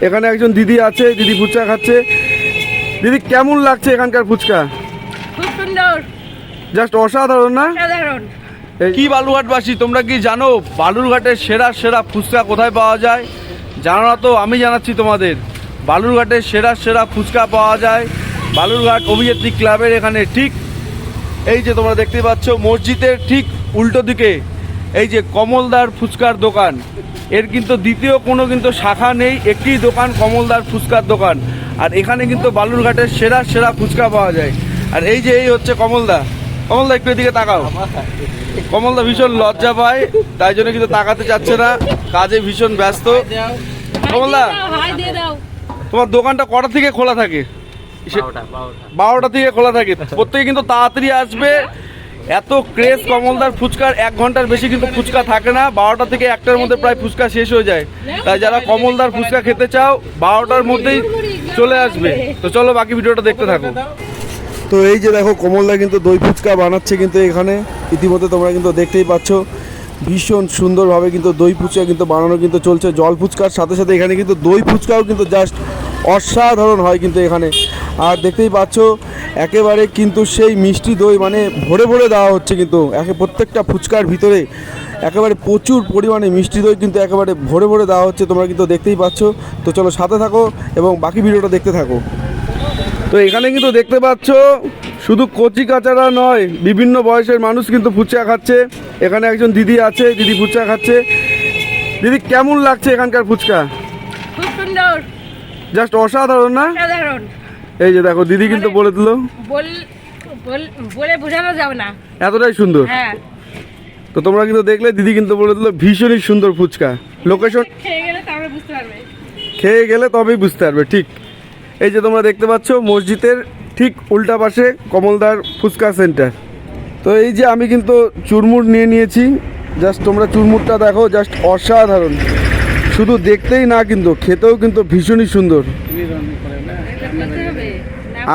এখানে একজন দিদি আছে, দিদি ফুচকা খাচ্ছে। দিদি কেমন লাগছে এখানকার ফুচকা? খুব সুন্দর, জাস্ট অসাধারণ না? সাধারণ। কি বালুরঘাটবাসী, তোমরা কি জানো বালুরঘাটের সেরা সেরা ফুচকা কোথায় পাওয়া যায়? জানো না তো আমি জানাচ্ছি তোমাদের। বালুরঘাটের সেরা সেরা ফুচকা পাওয়া যায় বালুরঘাট অভিযাত্রী ক্লাবের এখানে। ঠিক এই যে তোমরা দেখতে পাচ্ছ মসজিদের ঠিক উল্টো দিকে এই যে কমলদার ফুচকার দোকান। এর কিন্তু দ্বিতীয় কোনো কিন্তু শাখা নেই, একটি দোকান কমলদার ফুচকার দোকান। আর এখানে কিন্তু বালুরঘাটের সেরা সেরা ফুচকা পাওয়া যায়। আর এই যে এই হচ্ছে কমলদা। কমলদা একটু এদিকে তাকাও। কমলদা ভীষণ লজ্জা পায়, তাই জন্য কিন্তু তাকাতে চাচ্ছে না, কাজে ভীষণ ব্যস্ত। কমলদা, হাই দিয়ে দাও। তোমার দোকানটা কটা থেকে খোলা থাকে? 12টা থেকে খোলা থাকে। প্রত্যেকে কিন্তু তাড়াতাড়ি আসবে, এত ক্রেজ কমলদার ফুচকার। 1 ঘন্টার বেশি কিন্তু ফুচকা থাকে না, 12টা থেকে 1টার মধ্যে প্রায় ফুচকা শেষ হয়ে যায়। তাই যারা কমলদার ফুচকা খেতে চাও 12টার মধ্যেই চলে আসবে। তো চলো বাকি ভিডিওটা দেখতে থাকো। তো এই যে দেখো কমলদা কিন্তু দই ফুচকা বানাচ্ছে কিন্তু এখানে। ইতিমধ্যে তোমরা কিন্তু দেখতেই পাচ্ছ ভীষণ সুন্দরভাবে কিন্তু দই ফুচকা কিন্তু বানানো কিন্তু চলছে। জল ফুচকার সাথে সাথে এখানে কিন্তু দই ফুচকাও কিন্তু জাস্ট অসাধারণ হয় কিন্তু এখানে। আর দেখতেই পাচ্ছ একেবারে কিন্তু সেই মিষ্টি দই মানে ভরে ভরে দেওয়া হচ্ছে কিন্তু প্রত্যেকটা ফুচকার ভিতরে একেবারে প্রচুর পরিমাণে মিষ্টি দই কিন্তু একেবারে ভরে ভরে দেওয়া হচ্ছে, তোমরা কিন্তু দেখতেই পাচ্ছ। তো চলো সাথে থাকো এবং বাকি ভিডিওটা দেখতে থাকো। তো এখানে কিন্তু দেখতে পাচ্ছ শুধু কচি কাচারা নয়, বিভিন্ন বয়সের মানুষ কিন্তু ফুচকা খাচ্ছে। এখানে একজন দিদি আছে, দিদি ফুচকা খাচ্ছে। দিদি কেমন লাগছে এখানকার ফুচকা? খুব সুন্দর, জাস্ট অসাধারণ না? সাধারণ। এই যে দেখো দিদি কিন্তু বলে দিল, বলে বোঝানো যাবে না, এতটাই সুন্দর। হ্যাঁ। তো তোমরা কিন্তু দেখলে দিদি কিন্তু বলে দিল ভীষণই সুন্দর ফুচকা। লোকেশন খেয়ে গেলে তারপরে বুঝতে পারবে। খেয়ে গেলে তবেই বুঝতে পারবে। ঠিক এই যে তোমরা দেখতে পাচ্ছ মসজিদের ঠিক উল্টা পাশে কমলদার ফুচকা সেন্টার। তো এই যে আমি কিন্তু চুরমুর নিয়ে নিয়েছি, জাস্ট তোমরা চুরমুরটা দেখো, জাস্ট অসাধারণ। শুধু দেখতেই না কিন্তু খেতেও কিন্তু ভীষণই সুন্দর।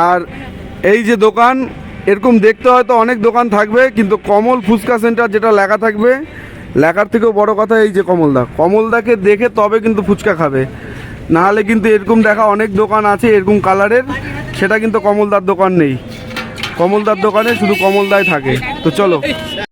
আর এই যে দোকান, এরকম দেখতে হয়তো অনেক দোকান থাকবে, কিন্তু কমল ফুচকা সেন্টার যেটা লেখা থাকবে, লেখার থেকেও বড় কথা এই যে কমলদাকে দেখে তবে কিন্তু ফুচকা খাবে। নাহলে কিন্তু এরকম দেখা অনেক দোকান আছে এরকম কালারের, সেটা কিন্তু কমলদার দোকান নেই। কমলদার দোকানে শুধু কমলদাই থাকে। তো চলো।